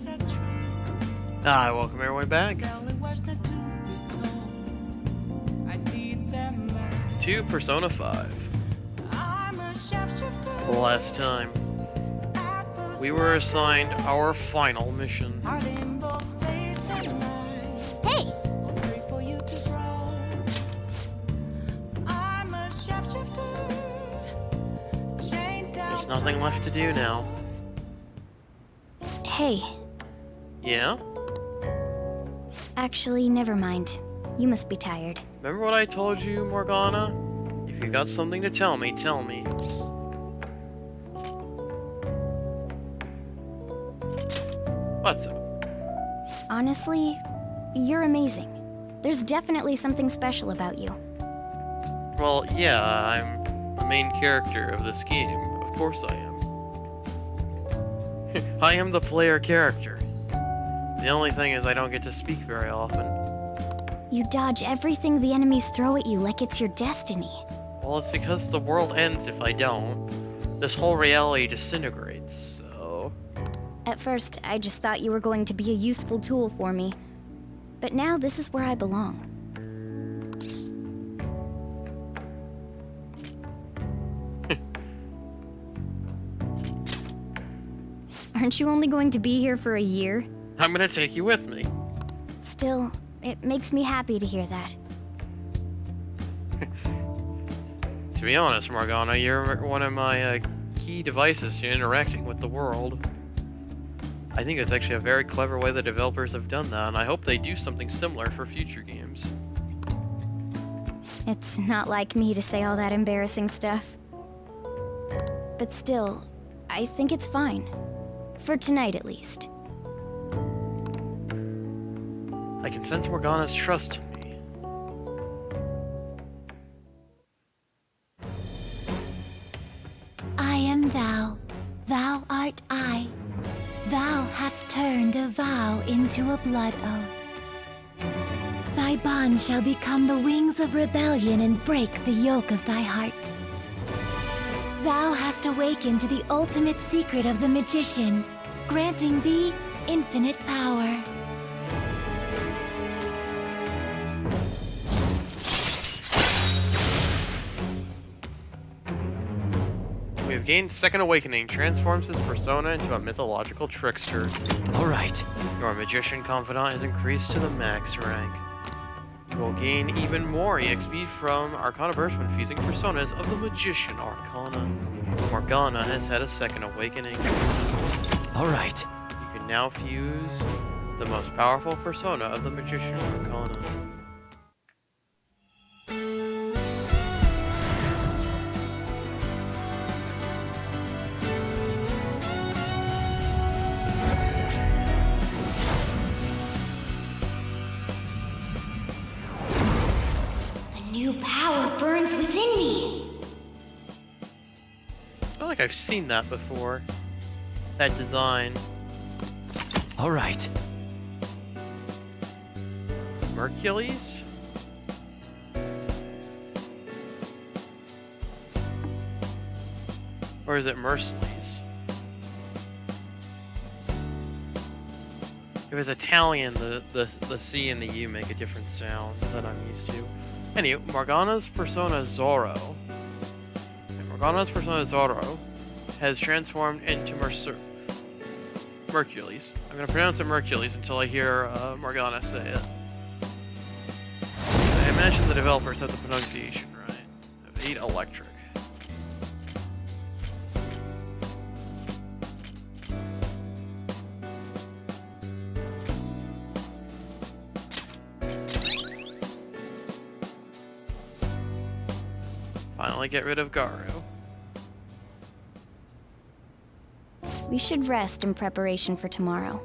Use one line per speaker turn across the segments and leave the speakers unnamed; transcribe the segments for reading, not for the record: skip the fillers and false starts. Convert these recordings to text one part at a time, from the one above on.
Welcome everyone back to Persona 5. Last time, we were assigned our final mission.
Hey!
There's nothing left to do now.
Hey.
Yeah?
Actually, never mind. You must be tired.
Remember what I told you, Morgana? If you got something to tell me, tell me. What's up?
Honestly, you're amazing. There's definitely something special about you.
Well, yeah, I'm the main character of this game. Of course I am. I am the player character. The only thing is I don't get to speak very often.
You dodge everything the enemies throw at you like it's your destiny.
Well, it's because the world ends if I don't. This whole reality disintegrates, so...
At first, I just thought you were going to be a useful tool for me. But now this is where I belong. Aren't you only going to be here for a year?
I'm gonna take you with me.
Still, it makes me happy to hear that.
To be honest, Morgana, you're one of my key devices to interacting with the world. I think it's actually a very clever way the developers have done that, and I hope they do something similar for future games.
It's not like me to say all that embarrassing stuff. But still, I think it's fine. For tonight, at least.
I can sense Morgana's trust in me.
I am thou, thou art I. Thou hast turned a vow into a blood oath. Thy bond shall become the wings of rebellion and break the yoke of thy heart. Thou hast awakened to the ultimate secret of the magician, granting thee infinite power.
We have gained Second Awakening, transforms his persona into a mythological trickster. Alright, your magician confidant is increased to the max rank. You will gain even more EXP from Arcana Burst when fusing personas of the Magician Arcana. Morgana has had a Second Awakening. Alright, you can now fuse the most powerful persona of the Magician Arcana.
New power burns within me.
I feel like I've seen that before. That design. Alright. Mercules? Or is it Merciless? If it's Italian, the C and the U make a different sound that I'm used to. Anyway, Morgana's persona Zoro. Morgana's persona Zoro has transformed into Mercules. I'm gonna pronounce it Mercules until I hear Morgana say it. I imagine the developers have the pronunciation right. Of 8 Electric. Finally get rid of Garu.
We should rest in preparation for tomorrow.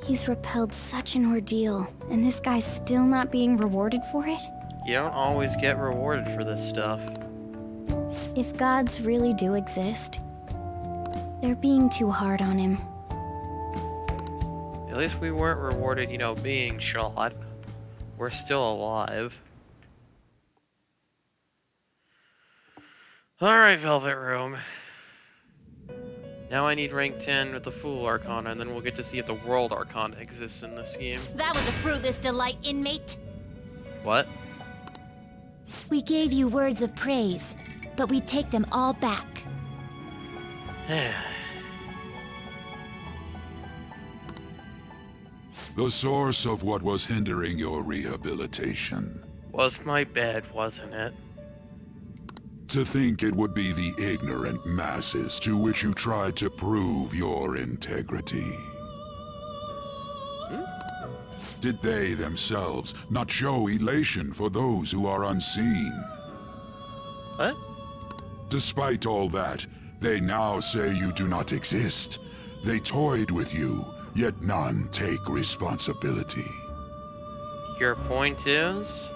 He's repelled such an ordeal, and this guy's still not being rewarded for it?
You don't always get rewarded for this stuff.
If gods really do exist, they're being too hard on him.
At least we weren't rewarded, being shot. We're still alive. Alright, Velvet Room. Now I need rank 10 with the Fool Arcana, and then we'll get to see if the World Arcana exists in this game.
That was a fruitless delight, inmate.
What?
We gave you words of praise, but we take them all back.
The source of what was hindering your rehabilitation.
Was my bed, wasn't it?
To think it would be the ignorant masses to which you tried to prove your integrity. Did they themselves not show elation for those who are unseen?
What?
Despite all that, they now say you do not exist. They toyed with you, yet none take responsibility.
Your point is?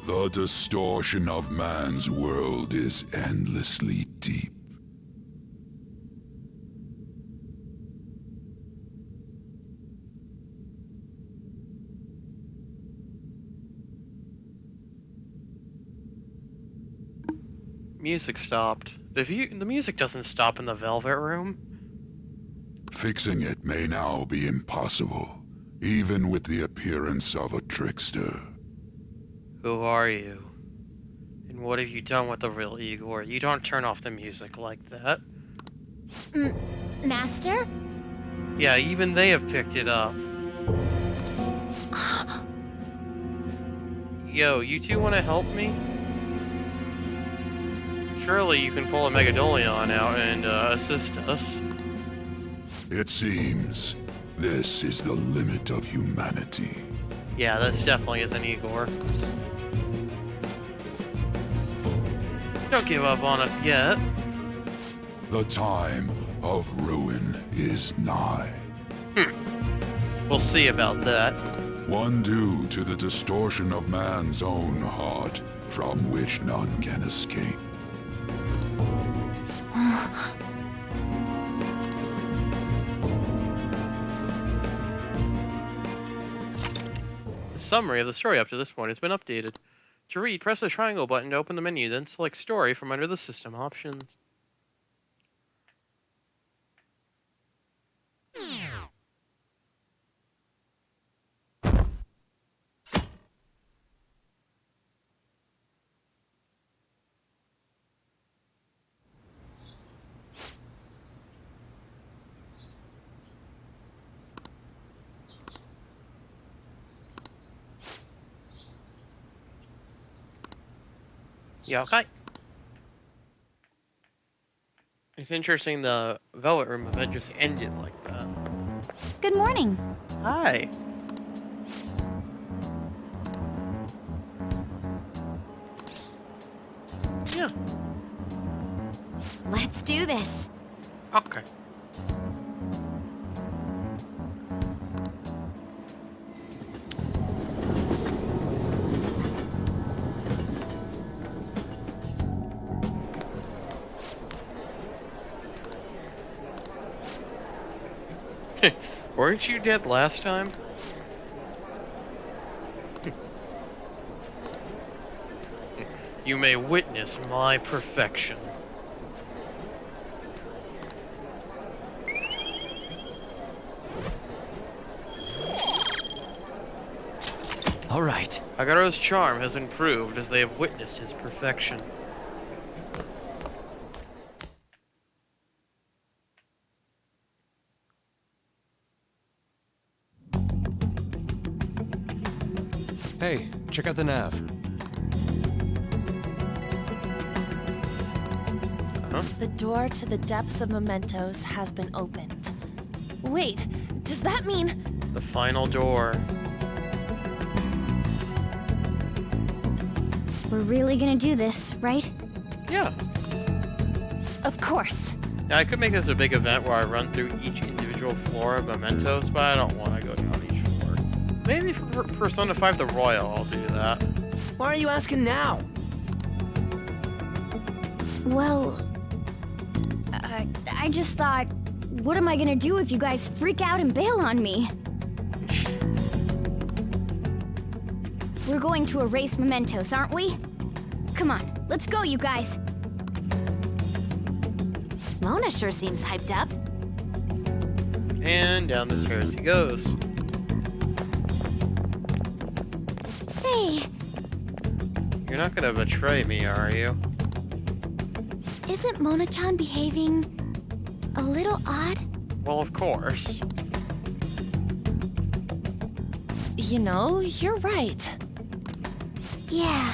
The distortion of man's world is endlessly deep.
Music stopped. The music doesn't stop in the Velvet Room.
Fixing it may now be impossible, even with the appearance of a trickster.
Who are you? And what have you done with the real Igor? You don't turn off the music like that.
Master?
Yeah, even they have picked it up. Yo, you two want to help me? Surely you can pull a Megadolion out and assist us.
It seems this is the limit of humanity.
Yeah, this definitely isn't Igor. Don't give up on us yet.
The time of ruin is nigh.
We'll see about that.
One due to the distortion of man's own heart, from which none can escape.
The summary of the story up to this point has been updated. To read, press the triangle button to open the menu, then select Story from under the system options. Yeah, okay. It's interesting the Velvet Room event just ended like that.
Good morning.
Hi. Yeah.
Let's do this.
Okay. Weren't you dead last time? You may witness my perfection.
All right.
Agaro's charm has improved as they have witnessed his perfection.
Hey, check out the nav.
The door to the depths of Mementos has been opened. Wait, does that mean...
The final door.
We're really gonna do this, right?
Yeah.
Of course.
Now, I could make this a big event where I run through each individual floor of Mementos, but I don't want to go down each floor. Maybe for Persona 5 the Royal, I'll do that.
Why are you asking now?
Well, I just thought, what am I gonna do if you guys freak out and bail on me? We're going to erase Mementos, aren't we? Come on, let's go, you guys.
Mona sure seems hyped up.
And down the stairs he goes.
Say,
You're not gonna betray me, are you?
isn't Mona-chan behaving a little odd?
Well, of course.
You know, you're right.
Yeah.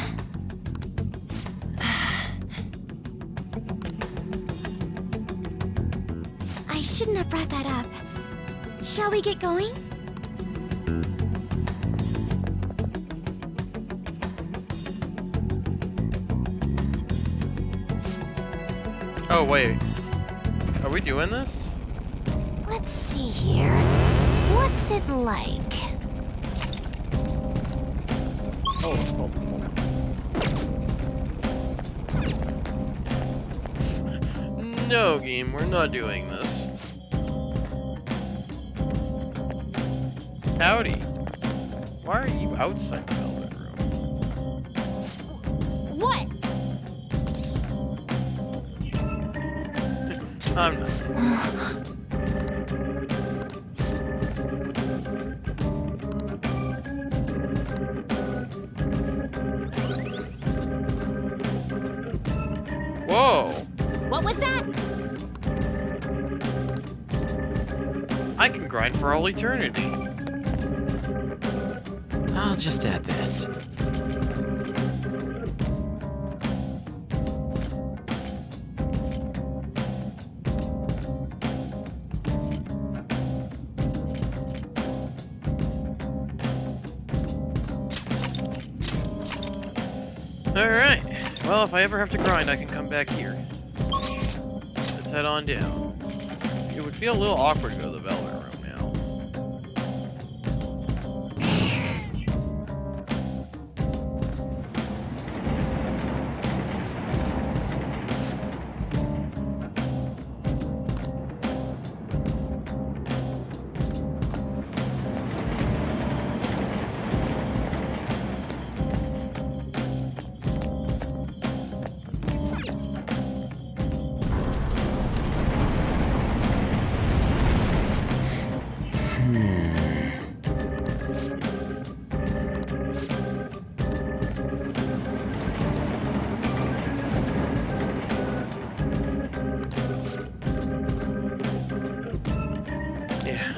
I shouldn't have brought that up. Shall we get going?
Oh, wait. Are we doing this?
Let's see here. What's it like?
Oh. No, game, we're not doing this. Howdy. Why are you outside the velvet room?
What?
I'm not. Whoa!
What was that?
I can grind for all eternity.
I'll just add this.
Alright. Well, if I ever have to grind, I can come back here. Let's head on down. It would feel a little awkward to go to the velvet room now. Yeah.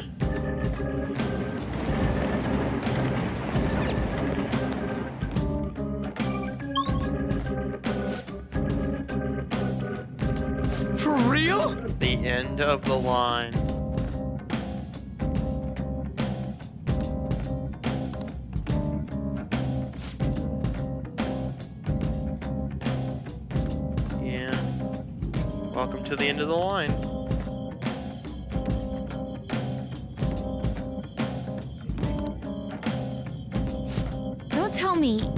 For real?
The end of the line. Yeah. Welcome to the end of the line.
Don't tell me.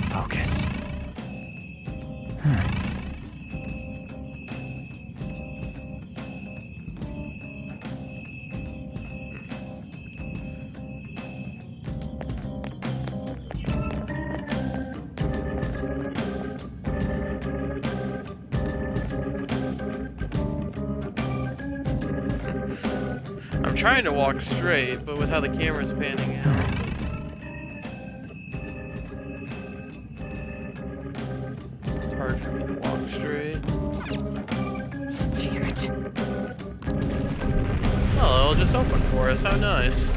Focus.
I'm trying to walk straight, but with how the camera's panning out. It's hard for me to walk straight.
Damn it.
Oh, it'll just open for us. How nice.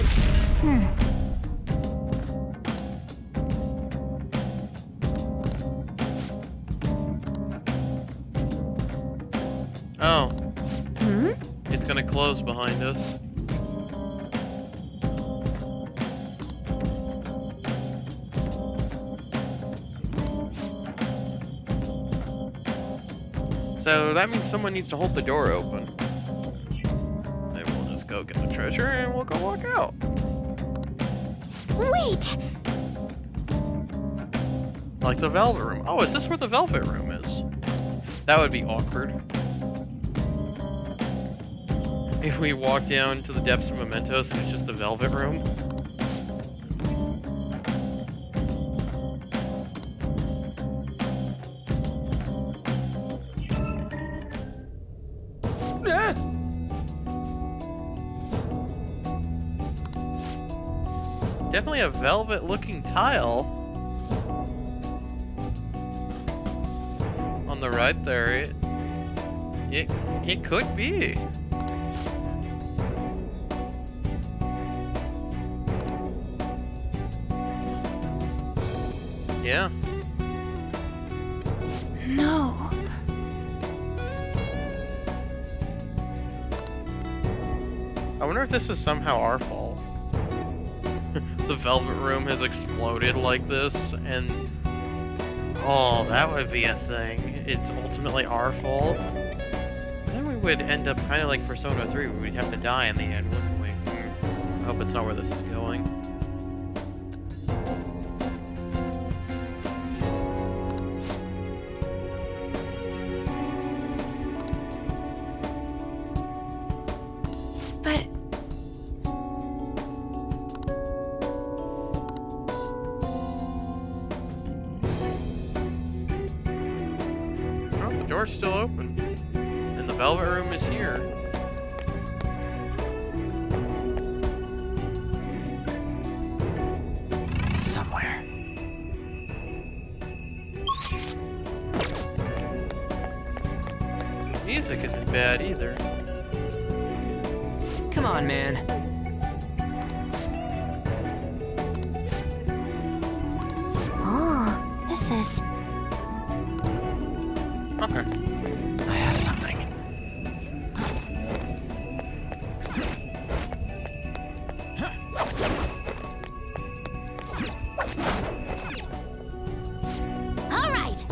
Oh. It's gonna close behind us. So that means someone needs to hold the door open. Maybe we'll just go get the treasure and we'll go walk out.
Wait!
Like the velvet room. Oh, is this where the velvet room is? That would be awkward. if we walk down to the depths of Mementos and it's just the Velvet Room? Definitely a velvet-looking tile on the right there. It could be. Yeah.
No.
I wonder if this is somehow our fault. The Velvet Room has exploded like this, and oh, that would be a thing. It's ultimately our fault. Then we would end up kind of like Persona 3, where we'd have to die in the end, wouldn't we? I hope it's not where this is going.
But
Oh, the door's still open. And the Velvet Room is here.
It's somewhere.
Music isn't bad either.
Come on, man.
Oh, this is...
Okay.
I have something.
All right.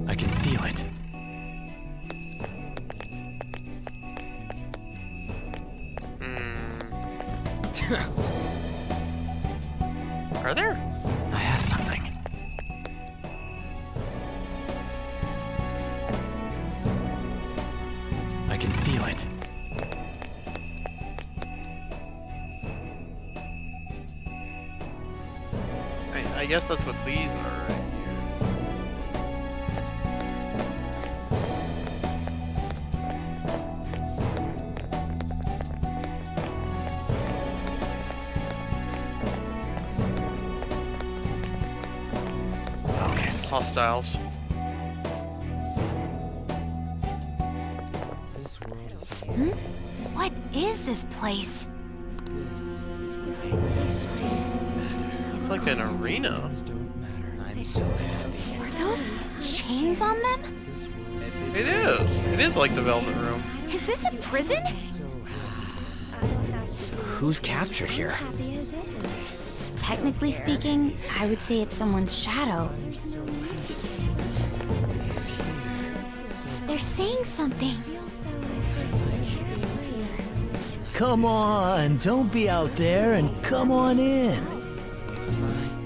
I can feel it.
Are there?
I have something. I can feel it.
I guess that's what these are right here.
Focus.
Hostiles.
What is this place?
It's like an arena.
Are those chains on them?
It is. It is like the Velvet Room.
Is this a prison?
Who's captured here?
Technically speaking, I would say it's someone's shadow.
They're saying something.
Come on, don't be out there and come on in.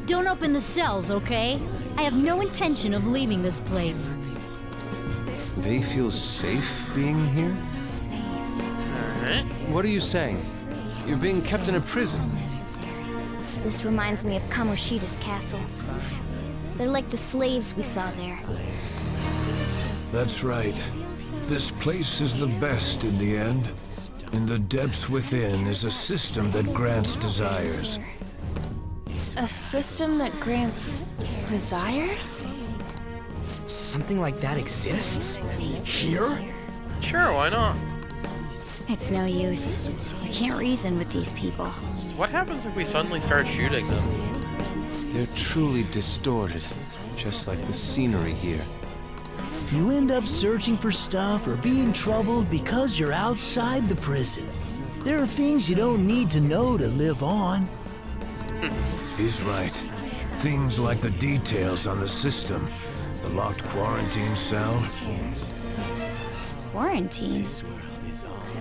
Don't open the cells, okay? I have no intention of leaving this place.
They feel safe being here?
Alright.
What are you saying? You're being kept in a prison.
This reminds me of Kamoshida's castle. They're like the slaves we saw there.
That's right. This place is the best in the end. In the depths within is a system that grants desires.
a system that grants desires?
Something like that exists? Here?
Sure, why not?
It's no use. You can't reason with these people.
What happens if we suddenly start shooting them?
They're truly distorted, just like the scenery here.
You end up searching for stuff or being troubled because you're outside the prison. There are things you don't need to know to live on.
He's right. Things like the details on the system. The locked quarantine cell.
Quarantine?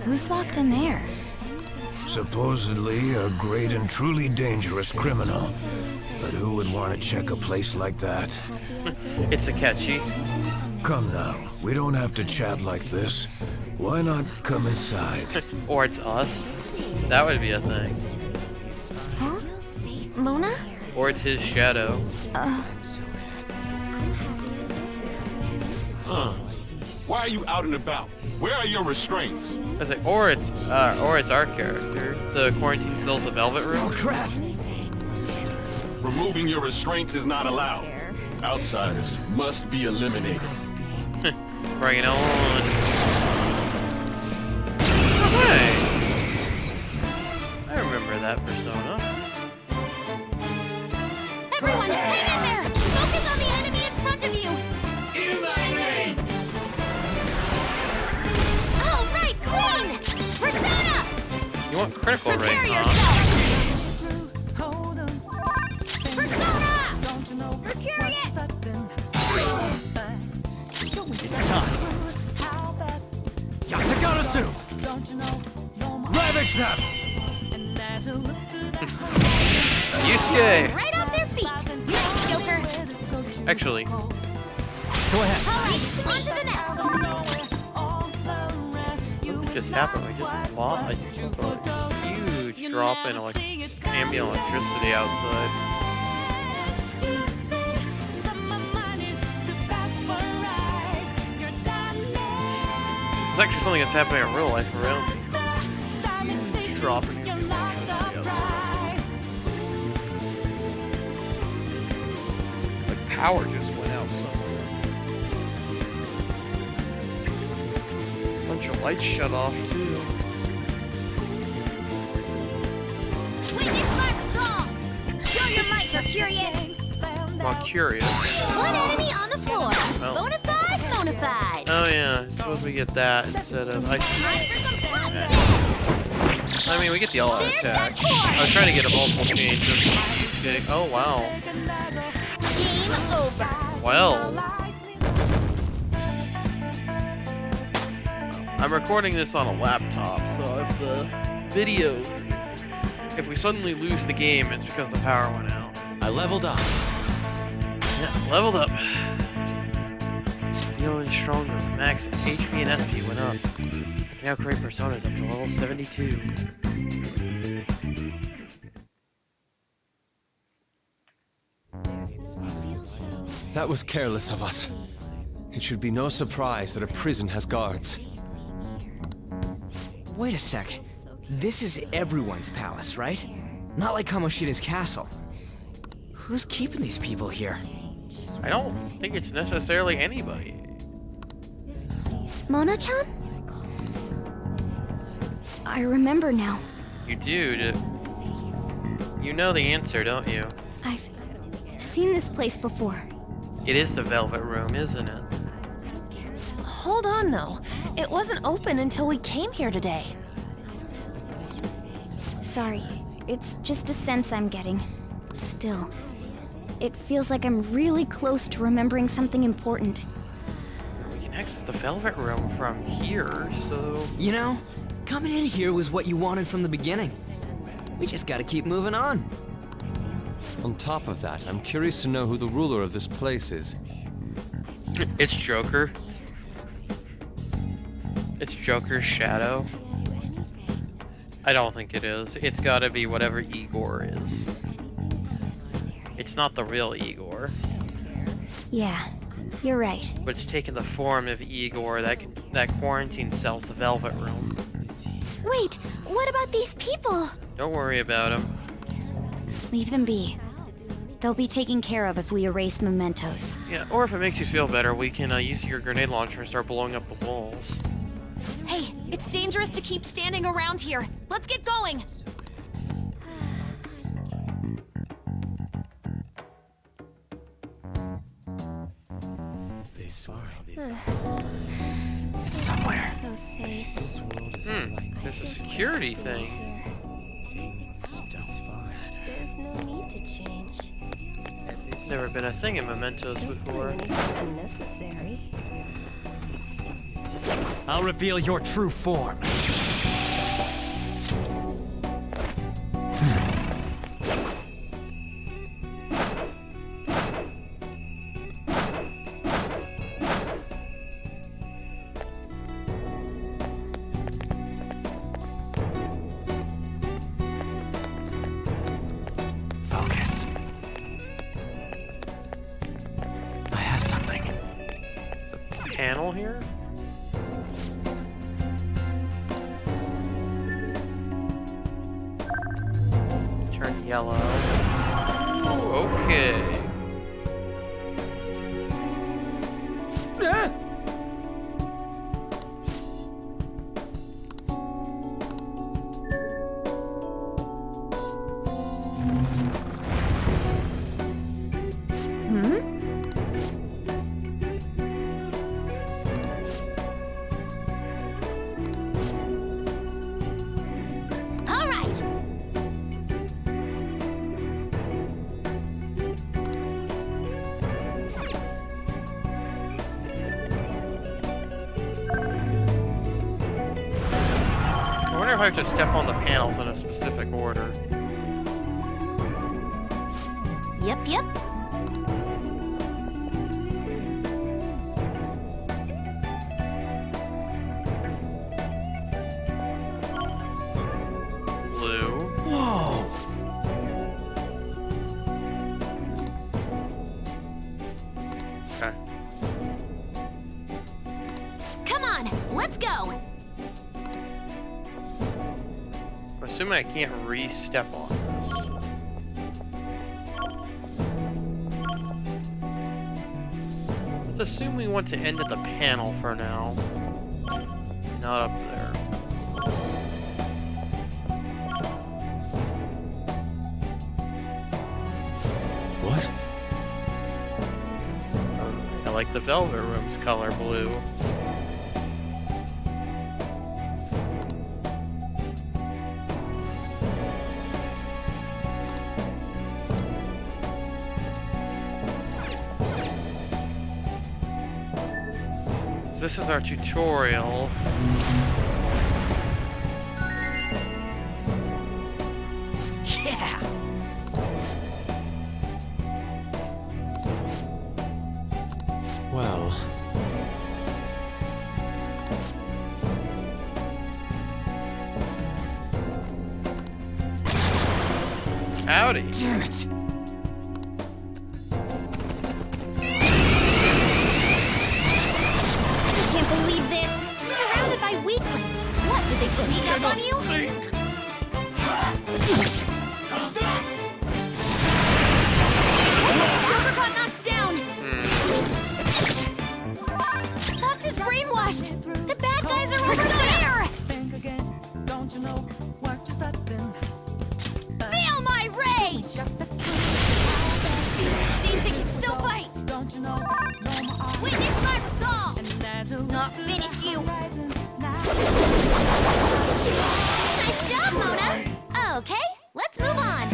Who's locked in there?
Supposedly a great and truly dangerous criminal. But who would want to check a place like that?
It's a catchy.
Come now, we don't have to chat like this. Why not come inside?
Or it's us. That would be a thing.
Huh? Mona?
Or it's his shadow.
Why are you out and about? Where are your restraints?
I was like, or it's our character. The quarantine cells, the velvet room.
Oh crap!
Removing your restraints is not allowed. Outsiders must be eliminated.
Bring it on. Okay. I remember that persona.
Everyone, hang in there! Focus on the enemy in front of you! All right, Queen! Persona!
You want critical rate,
Prepare
huh?
yourself! Persona! Mercurius!
It's time. Yatagarasu! Ravage them!
Yusuke!
Right off their feet! Nice, Joker!
Actually,
Go ahead.
All right, on to the next!
what just happened? We just lost a huge drop in ambient electricity outside. It's actually something that's happening in real life around me. Huge drop in ambient electricity outside. Like power just went out somewhere. A bunch of lights shut off too.
Witness my song! Show your might, Mercurius!
Not curious.
One enemy on the floor!
Oh.
Bonafide, bonafide!
Oh yeah, suppose we get that instead of
Time for some fun!
I mean, we get the all-out attack. I was trying to get a multiple change. Okay. Oh wow.
Game over!
Well. I'm recording this on a laptop, so if the video, if we suddenly lose the game, it's because the power went out.
I leveled up.
Yeah, leveled up. Feeling stronger. Max HP and SP went up. Now create personas up to level 72.
That was careless of us. It should be no surprise that a prison has guards.
Wait a sec. This is everyone's palace, right? Not like Kamoshida's castle. Who's keeping these people here?
I don't think it's necessarily anybody.
Mona-chan? I remember now.
You do. You know the answer, don't you?
I've seen this place before.
It is the Velvet Room, isn't it?
Hold on, though. It wasn't open until we came here today.
Sorry, it's just a sense I'm getting. Still, it feels like I'm really close to remembering something important.
We can access the Velvet Room from here, so...
You know, coming in here was what you wanted from the beginning. We just gotta keep moving on.
On top of that, I'm curious to know who the ruler of this place is.
It's Joker. It's Joker's shadow. I don't think it is. It's gotta be whatever Igor is. It's not the real Igor.
Yeah, you're right.
But it's taken the form of Igor that quarantine sells the Velvet Room.
Wait, what about these people?
Don't worry about him.
Leave them be. They'll be taken care of if we erase Mementos.
Yeah, or if it makes you feel better, we can use your grenade launcher and start blowing up the walls.
Hey, it's dangerous to keep standing around here. Let's get going!
It's somewhere.
So safe.
There's a security thing.
There's no need to change.
It's never been a thing in Mementos before.
Necessary.
I'll reveal your true form.
panel here? Turn yellow. Ooh, okay.
All right.
I wonder if I have to step on the panels in a specific order.
Yep, yep.
Blue.
Whoa!
Okay.
Come on, let's go.
I'm assuming I can't re-step on this. Let's assume we want to end at the panel for now. Not up there.
What?
I like the Velvet Room's color blue. This is our tutorial.
Yeah!
Well,
Howdy.
Damn it!
I can't believe this. You're surrounded by weaklings. What, did they sneak up on you? Joker got knocked down. Fox is brainwashed. The bad guys are over there. Feel my rage. Seems they can still fight. Witness my resolve. Not finish you. Nice job, Mona. Okay, let's move on.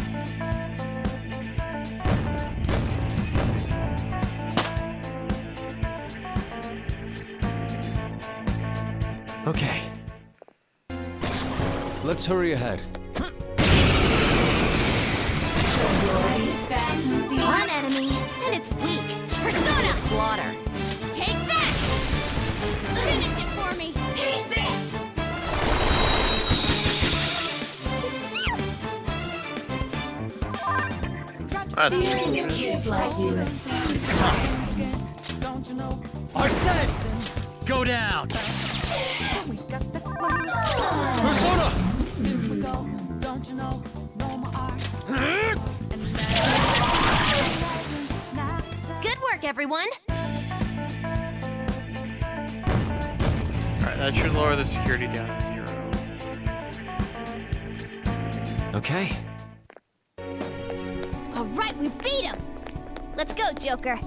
Okay.
let's hurry ahead.
One enemy, and it's weak. Persona! Slaughter. Take that! Finish it for me! Take this!
That's
like you
Arsene! Go down!
Persona!
Good work, everyone.
Alright, that should lower the security down to 0.
Okay.
All right, we beat him. Let's go, Joker.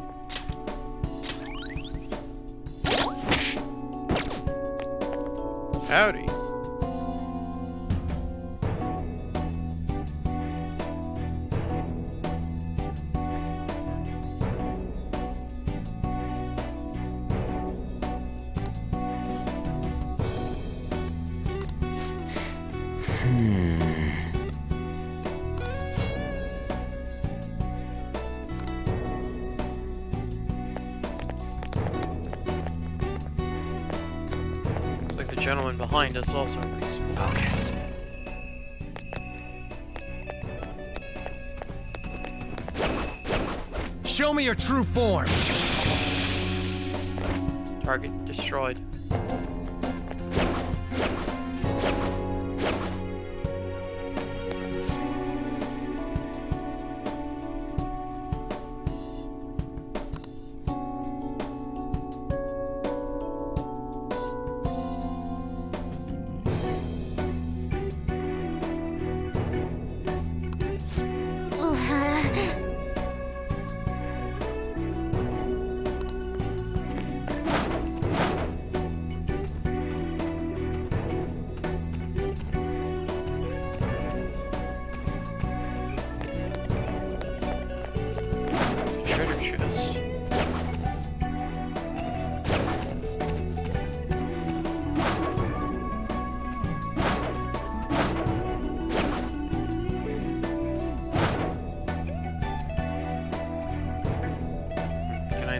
Howdy. Looks like the gentleman behind us also agrees.
Focus.
Show me your true form.
Target destroyed.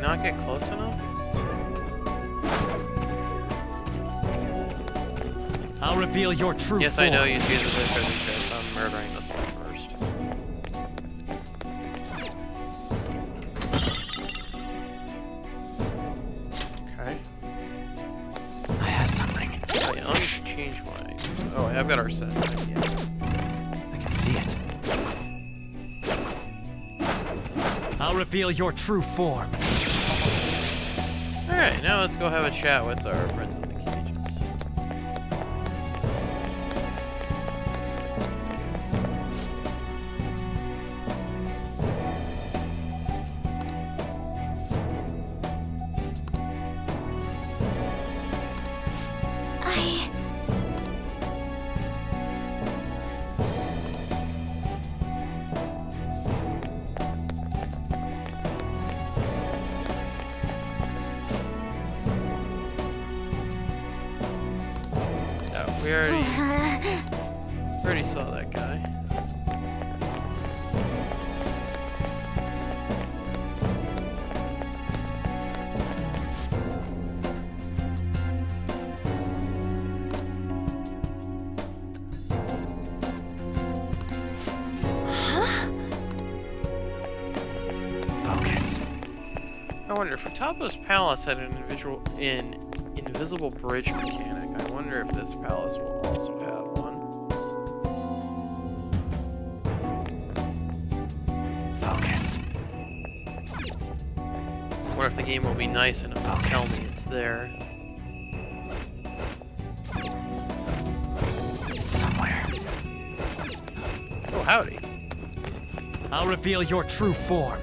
Not get close enough?
I'll reveal your true
Yes,
form.
I know you see the picture because I'm murdering this one first. Okay.
I have something.
Let me change my... Oh, I've got our set. Yeah.
I can see it.
I'll reveal your true form.
Alright, now let's go have a chat with our friends in the cages. We already saw that guy.
Focus.
I wonder if Fataba's palace had an invisible bridge mechanic. I wonder if this palace will also have one.
Focus.
I wonder if the game will be nice enough to tell me it's there.
It's somewhere.
Oh, howdy.
I'll reveal your true form.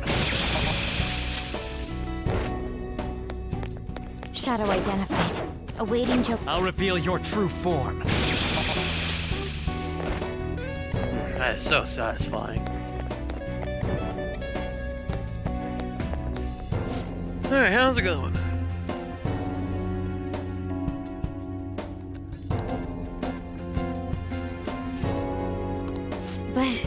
Shadow identified. Awaiting Joe.
I'll reveal your true form.
That is so satisfying. Alright, how's it going?
But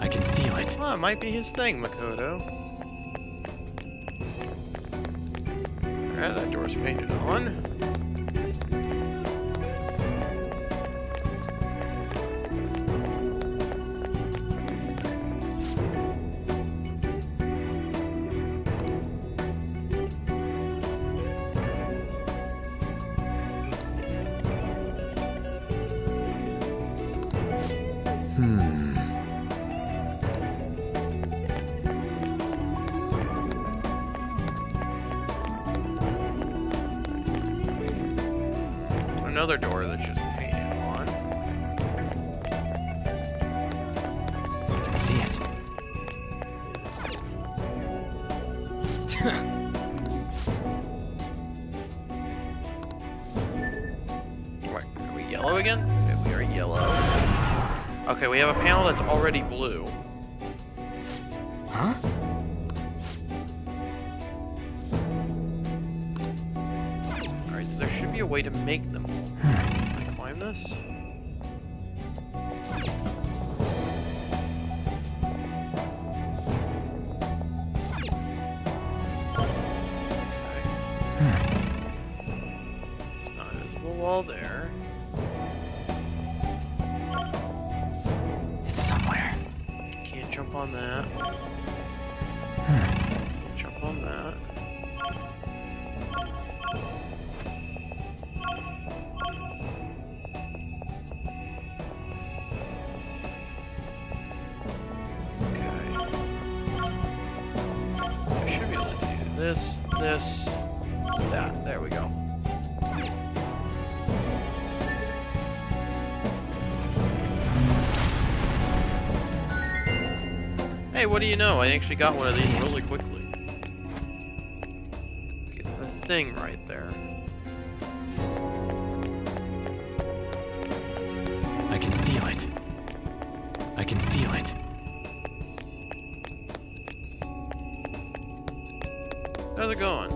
I can feel it.
Well, it might be his thing, Makoto. Alright, that door's painted on. Another door that's just painted on.
I can see it.
What, are we yellow again? Okay, we are yellow. Okay, we have a panel that's already blue.
Huh?
Alright, so there should be a way to make them all. Can I climb this? There's not a visible wall there.
It's somewhere.
jump on that. Can't jump on that. I should be able to do this, that. There we go. Hey, what do you know? I actually got one of these really quickly. Okay, there's a thing right there.
I can feel it. I can feel it.
How's it going?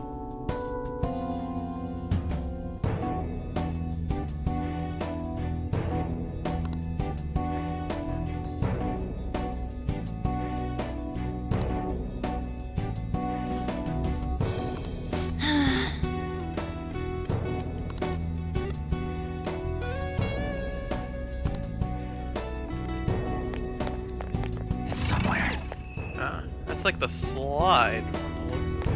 It's somewhere.
That's like the slide from the looks of it.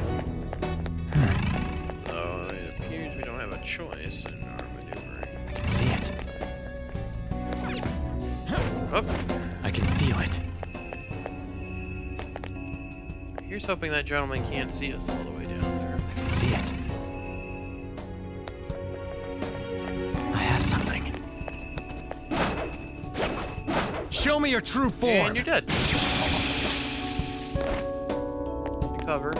So it appears we don't have a choice in our maneuvering.
I can see it.
Oh.
I can feel it.
Here's hoping that gentleman can't see us all the way down there.
I can see it. I have something. Show me your true form.
And you're dead. Recover.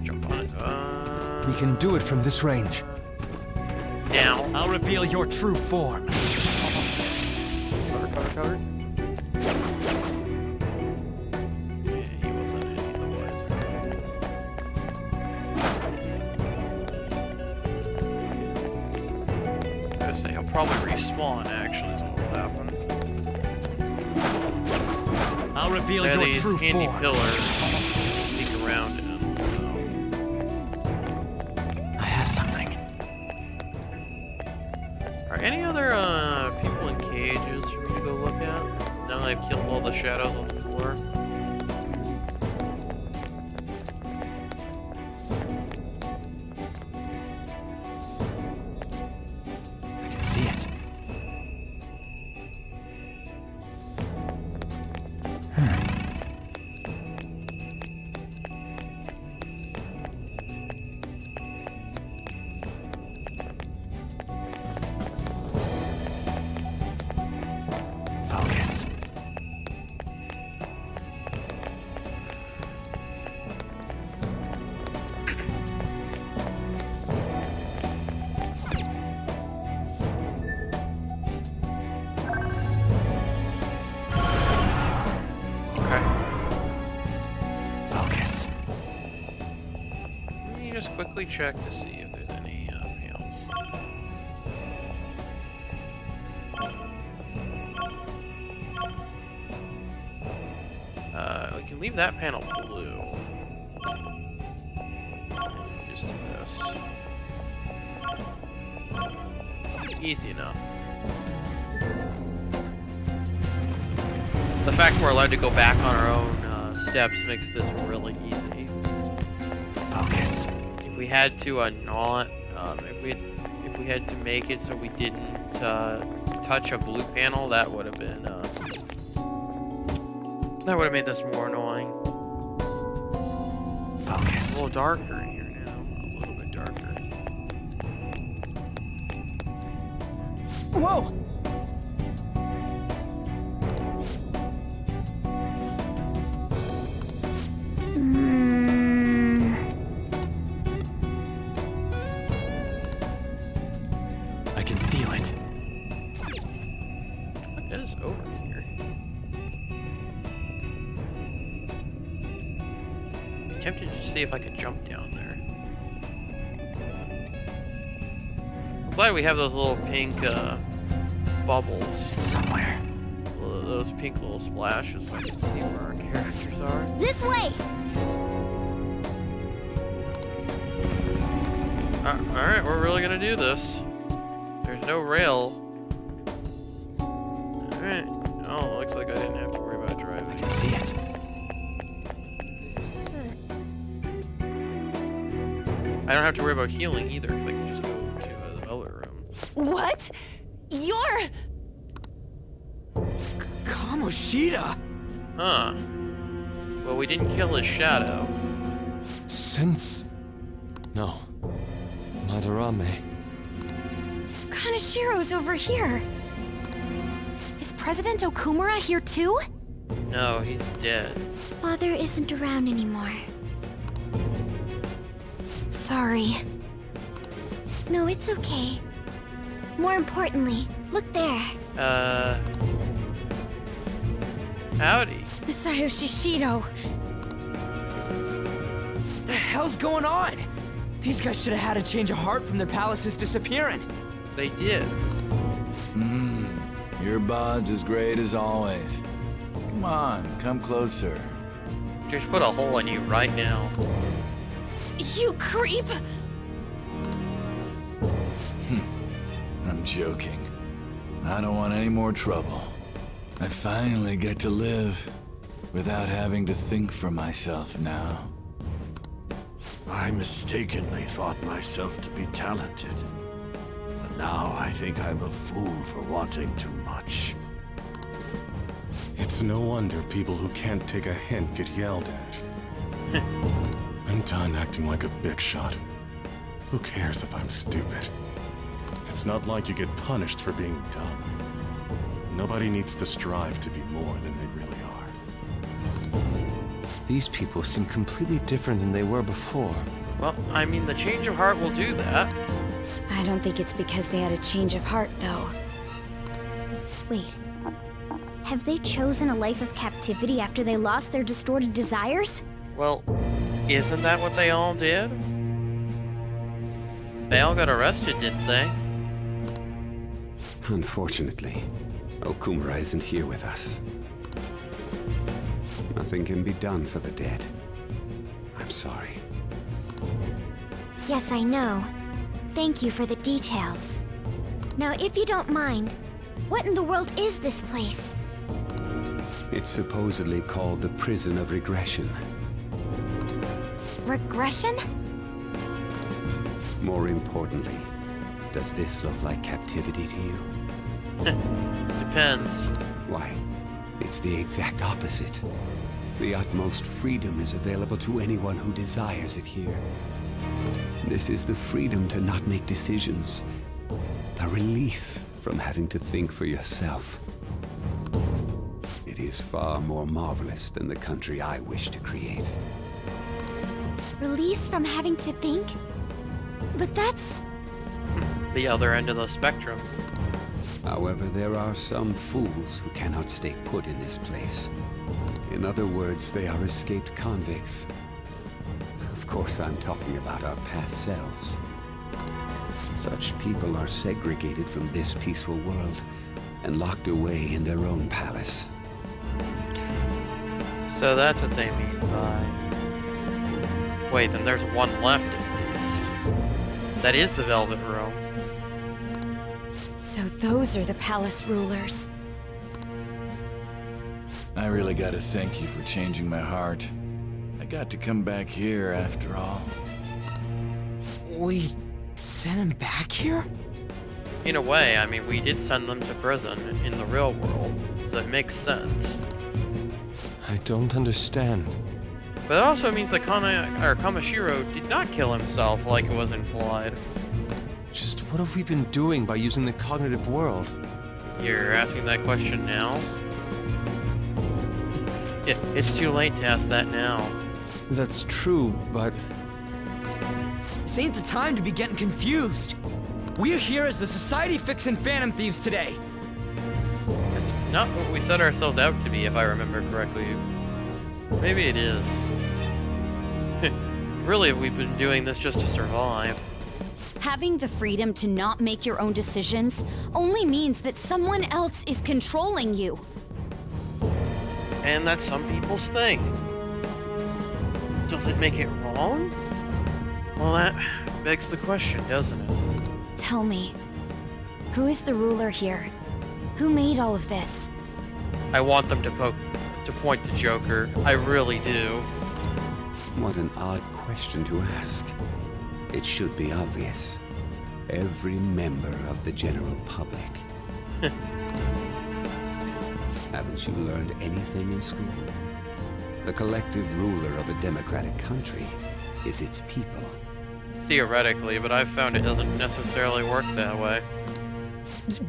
Jump on it.
We can do it from this range.
Down.
I'll reveal your true form.
Cover. Yeah, he wasn't any the wiser. I was saying he'll probably respawn. Actually, is what will happen.
I'll reveal
There are
your
these
true
handy
form.
pillars sneak around him. So.
I have something.
Are any other people in cages for me to go look at? Now that I've killed all the shadows on the floor.
I can see it. Focus.
Okay.
Focus.
Let me just quickly check to see if there's any panels. We can leave that panel blue. Just do this. Easy enough. The fact we're allowed to go back on our own steps makes this really easy.
Focus.
If we had to not, if we had to make it so we didn't touch a blue panel, that would have been that would have made this more annoying.
Focus.
It's a little darker in here now, a little bit darker.
Whoa!
I can feel it.
What is over here? I'm tempted to see if I could jump down there. I'm glad we have those little pink bubbles.
It's somewhere.
Those pink little splashes so I can see where our characters are.
This way!
Alright, we're really gonna do this. There's no rail Alright. Oh, looks like I didn't have to worry about driving.
I can see it.
I don't have to worry about healing either, because I can just go to the velvet room.
What? You're...
Kamoshida!
Huh. Well, we didn't kill his shadow.
Sense... No. Madarame.
Kanashiro's over here. Is President Okumura here too?
No, he's dead.
Father isn't around anymore. Sorry. No, it's okay. More importantly, look there.
Howdy.
Masayoshi Shido.
The hell's going on? These guys should have had a change of heart from their palaces disappearing.
They did.
Your bod's as great as always. Come on, come closer.
Just put a hole in you right now.
You creep!
I'm joking. I don't want any more trouble. I finally get to live without having to think for myself now.
I mistakenly thought myself to be talented. But now I think I'm a fool for wanting too much.
It's no wonder people who can't take a hint get yelled at. I'm done acting like a big shot. Who cares if I'm stupid? It's not like you get punished for being dumb. Nobody needs to strive to be more than they really are.
These people seem completely different than they were before.
Well, I mean, the change of heart will do that.
I don't think it's because they had a change of heart, though.
Wait. Have they chosen a life of captivity after they lost their distorted desires?
Well, isn't that what they all did? They all got arrested, didn't they?
Unfortunately, Okumura isn't here with us. Nothing can be done for the dead. I'm sorry.
Yes, I know. Thank you for the details. Now, if you don't mind, what in the world is this place?
It's supposedly called the Prison of Regression.
Regression?
More importantly, does this look like captivity to you?
Depends.
Why, it's the exact opposite. The utmost freedom is available to anyone who desires it here. This is the freedom to not make decisions. The release from having to think for yourself. It is far more marvelous than the country I wish to create.
Release from having to think? But that's...
The other end of the spectrum.
However, there are some fools who cannot stay put in this place. In other words, they are escaped convicts. Of course, I'm talking about our past selves. Such people are segregated from this peaceful world and locked away in their own palace.
So that's what they mean by... Wait, then there's one left at least. That is the Velvet Room.
So those are the palace rulers.
I really gotta thank you for changing my heart. I got to come back here after all.
We sent him back here?
In a way, I mean, we did send them to prison in the real world, so it makes sense.
I don't understand.
But it also means that Kamashiro did not kill himself like it was implied.
Just what have we been doing by using the cognitive world?
You're asking that question now? It's too late to ask that now.
That's true, but...
This ain't the time to be getting confused. We're here as the Society fixing Phantom Thieves today.
It's not what we set ourselves out to be, if I remember correctly. Maybe it is. Really, we've been doing this just to survive.
Having the freedom to not make your own decisions only means that someone else is controlling you.
And that's some people's thing. Does it make it wrong? Well, that begs the question, doesn't it?
Tell me, who is the ruler here? Who made all of this?
I want them to point to Joker. I really do.
What an odd question to ask. It should be obvious. Every member of the general public. Haven't you learned anything in school? The collective ruler of a democratic country is its people.
Theoretically, but I've found it doesn't necessarily work that way.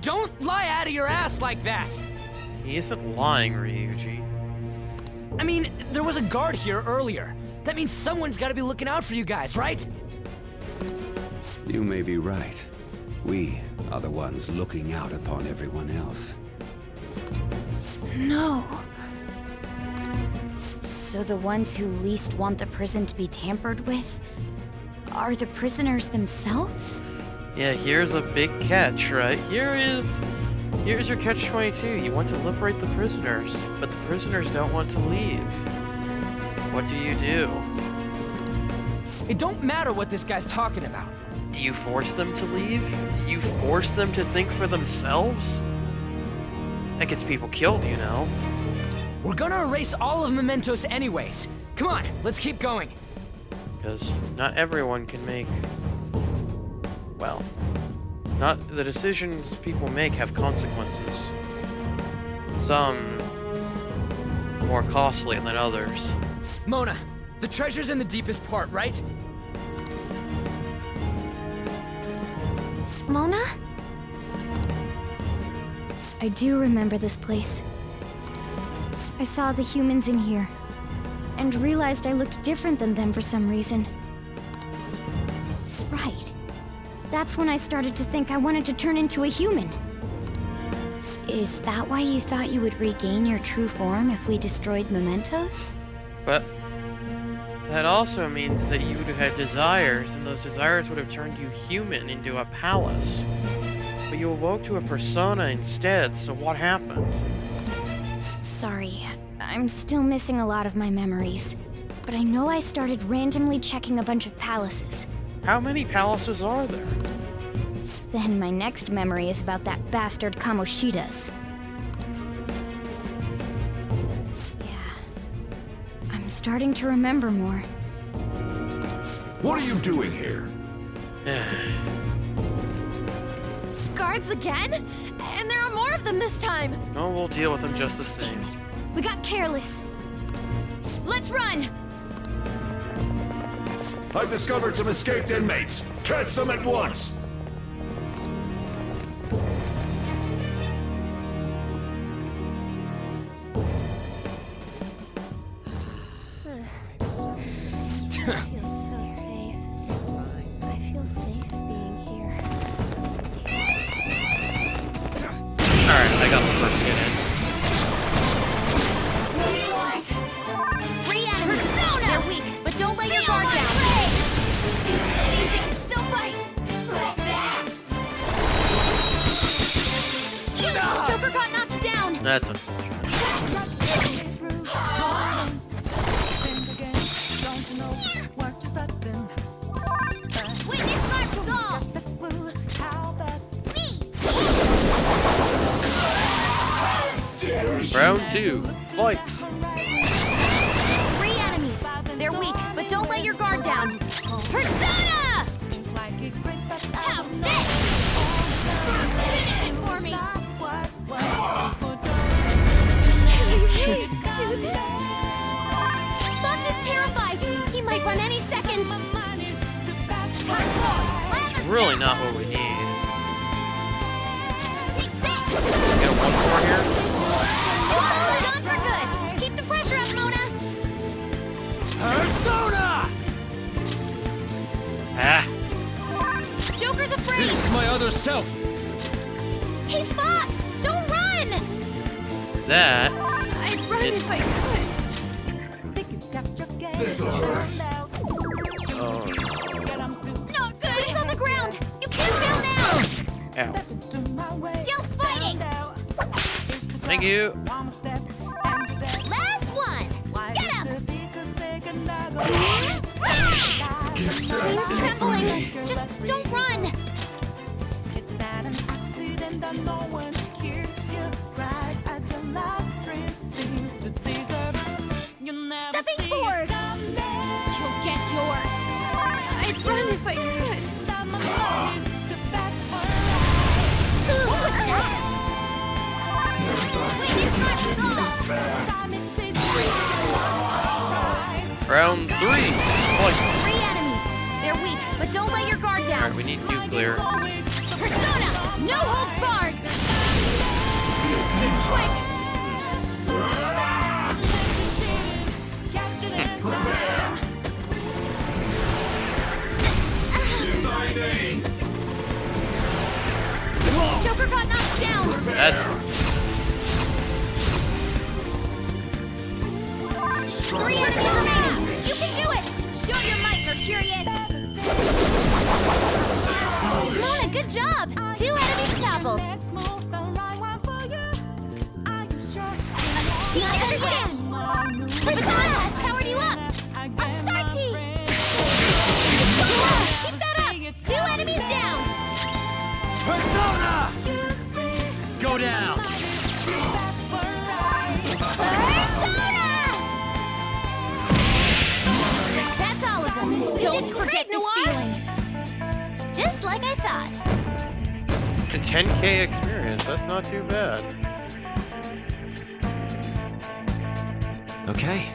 Don't lie out of your ass like that!
He isn't lying, Ryuji.
I mean, there was a guard here earlier. That means someone's gotta be looking out for you guys, right?
You may be right. We are the ones looking out upon everyone else.
No. So the ones who least want the prison to be tampered with are the prisoners themselves?
Yeah, here's a big catch, right? Here's your catch-22. You want to liberate the prisoners, but the prisoners don't want to leave. What do you do?
It don't matter what this guy's talking about.
Do you force them to leave? Do you force them to think for themselves? That gets people killed, you know.
We're gonna erase all of Mementos anyways. Come on, let's keep going.
Because not everyone can make... Well, not the decisions people make have consequences. Some more costly than others.
Mona, the treasure's in the deepest part, right?
Mona? I do remember this place. I saw the humans in here, and realized I looked different than them for some reason. Right. That's when I started to think I wanted to turn into a human. Is that why you thought you would regain your true form if we destroyed Mementos?
But that also means that you would have had desires, and those desires would have turned you human into a palace. But you awoke to a persona instead, so what happened?
Sorry, I'm still missing a lot of my memories. But I know I started randomly checking a bunch of palaces.
How many palaces are there?
Then my next memory is about that bastard Kamoshida's. Yeah. I'm starting to remember more.
What are you doing here?
Guards again? And there are more of them this time!
No, we'll deal with them just the same.
Damn it. We got careless. Let's run!
I've discovered some escaped inmates. Catch them at once!
I feel so safe. I feel safe being here.
Alright, I got the first hit in.
What do you want? Free enemies! Persona! They're weak, but don't let your guard down! You can still fight! Like that! Joker got knocked down!
That's unfortunate.
Witness march goal!
Round 2, fight!
3 enemies. They're weak, but don't let your guard down. Persona! How's this? Finish it for me! You should do this. Fox is terrified. He might run any second.
It's really not what we need. Get a 1-4 here?
Gone for good. Keep the pressure up, Mona.
Persona!
Ah,
Joker's afraid.
This is my other self.
Hey, Fox! Don't run!
that
I'd run if I could.
This'll hurt.
Oh,
Not good! It's on the ground! You can't fail now!
ow.
Still fighting!
Thank you.
Last one! Get him! He's trembling! Just don't run!
Round 3. Fight.
3 enemies. They're weak, but don't let your guard down.
Alright, we need nuclear.
Persona! No holds barred! Quick! Joker got knocked down!
That's
3 enemies remaining! You can do it! Show your might, Mercurius! Mona, good job! 2 enemies toppled! Team Underhand! Persona has powered you up! Astarte! Keep that up! 2 enemies down!
Persona! Go down!
Persona! That's all of them. Don't forget this feeling. Just like I thought.
a 10k experience. That's not too bad.
Okay.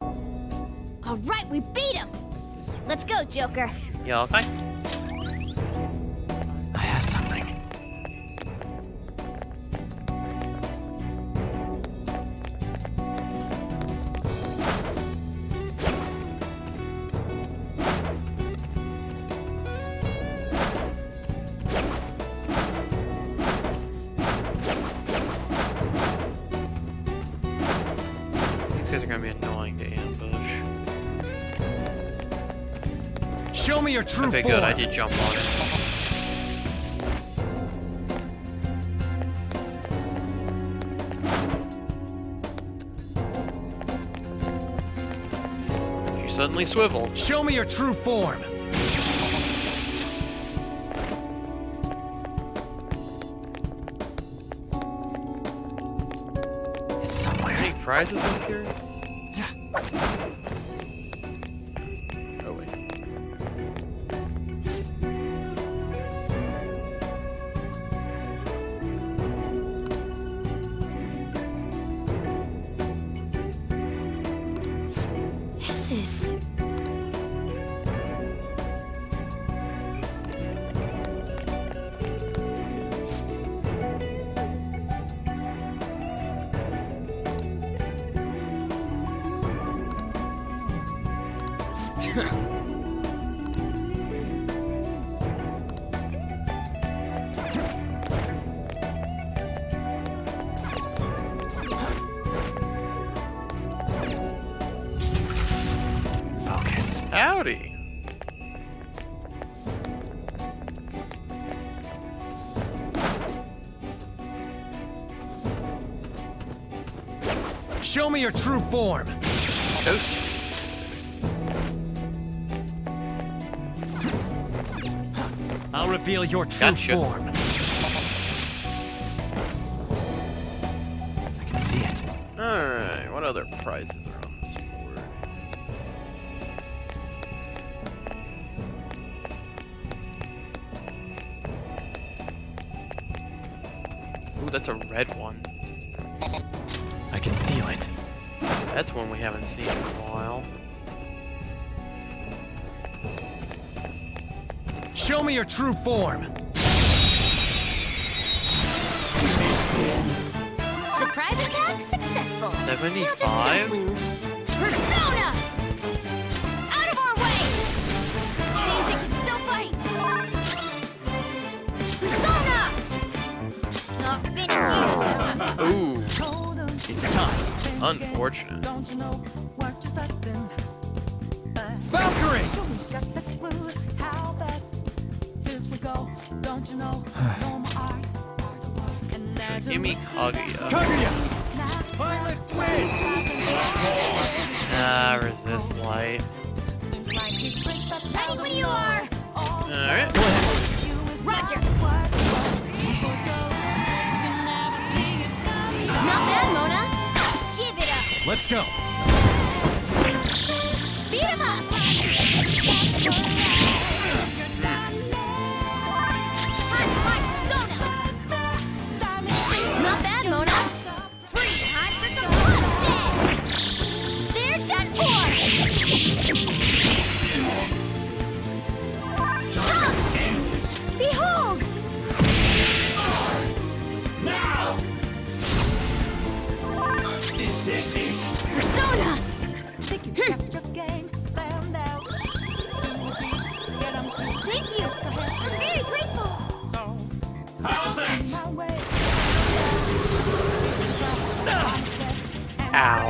All right, we beat him. Let's go, Joker.
Yeah, okay.
I have something.
These guys are gonna be annoying to ambush.
Show me your true
Okay,
form.
good. I did jump on it. You suddenly swiveled.
Show me your true form.
It's somewhere.
Any prizes up here? Oh wait.
This is...
Focus.
Howdy.
Show me your true form.
Toast.
I'll reveal your true
Gotcha.
form. I can see it.
Alright, what other prizes are on this board? Ooh, that's a red one.
I can feel it.
That's one we haven't seen in a while.
Show me your true form.
Surprise attack successful.
75?
Now just don't lose. Persona! Out of our way! Seems it can still fight. Persona! Not finished yet.
Ooh,
It's time.
unfortunate.
Valkyrie!
Give me Kaguya.
Kaguya! Violet win!
Ah, resist light.
Ready when you are!
Alright.
Roger! Not bad, Mona. Give it up!
Let's go.
Beat him up! Persona! Not bad, Mona. Free time for some bloodshed! They're done for!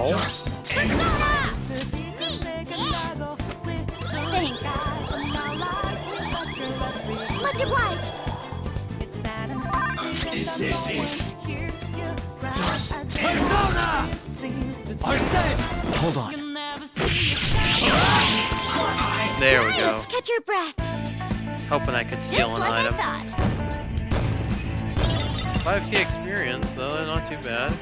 Thanks. Much obliged.
Hold on.
There we go.
Nice. Catch your breath.
Hoping I could steal
Just
an
like
item.
I thought.
5k experience, though, not too bad.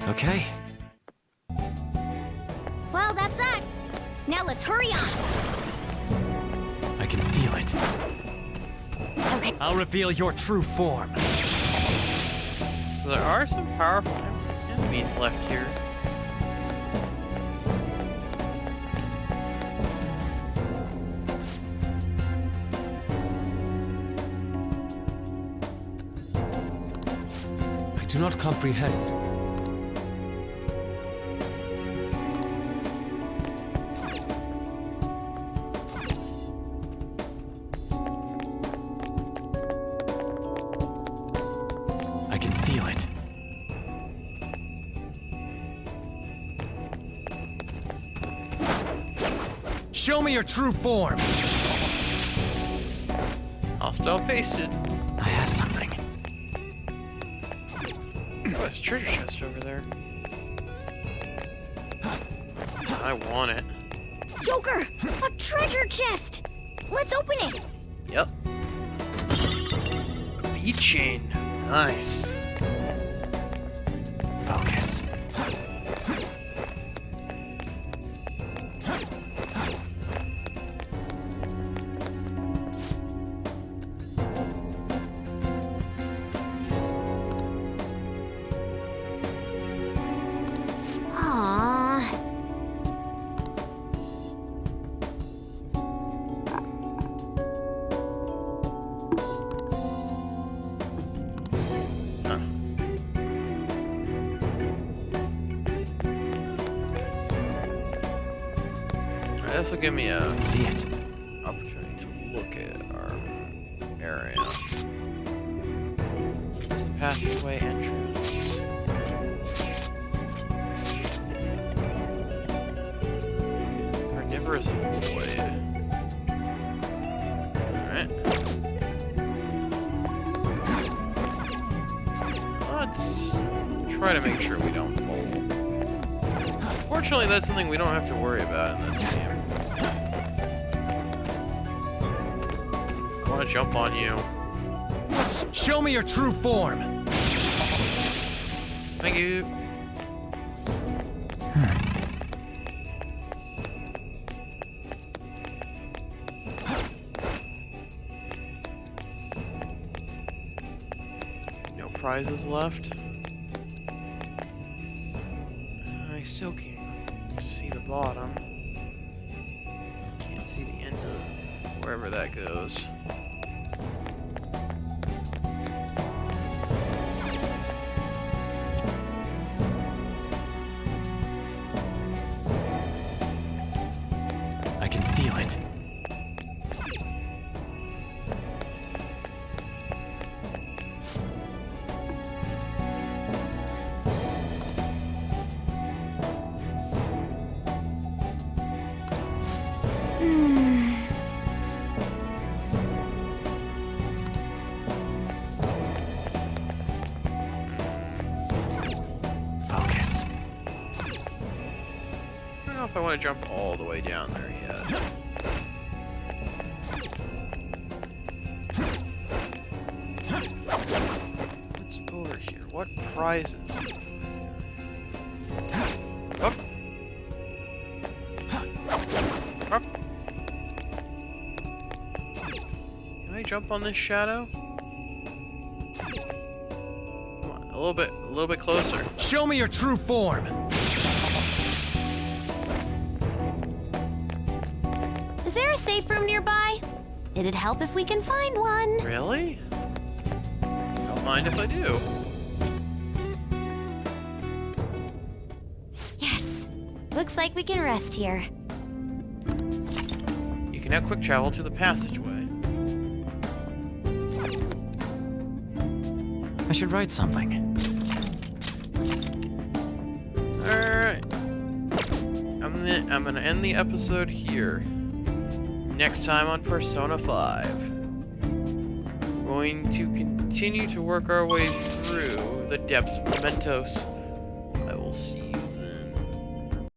Okay.
Well, that's that. Now let's hurry on.
I can feel it.
Okay.
I'll reveal your true form.
So there are some powerful enemies left here.
I do not comprehend.
I can feel it. Show me your true form.
Hostile pasted.
I have something.
Oh, there's a treasure chest over there. I want it.
Joker! A treasure chest! Let's open it!
Yep. Beat chain. Nice.
Focus.
Aww.
This will give me a
See it.
opportunity to look at our area. There's the passageway entrance. Carnivorous void. Alright. Let's try to make sure we don't fall. Fortunately, that's something we don't have to worry about in this game. I want to jump on you.
Show me your true form.
Thank you. No prizes left. I still can't see the bottom. Can't see the end of wherever that goes.
I can feel it. Focus.
I don't know if I want to jump all the way down there yet. What's over here? What prizes? Up. Up. Can I jump on this shadow? Come on, a little bit closer.
Show me your true form.
Is there a safe room nearby? It'd help if we can find one.
Really? Don't mind if I do.
Yes. Looks like we can rest here.
You can now quick travel to the passageway.
I should write something.
Alright. I'm gonna end the episode here. Next time on Persona 5. We're going to continue to work our way through the depths of Mementos. I will see you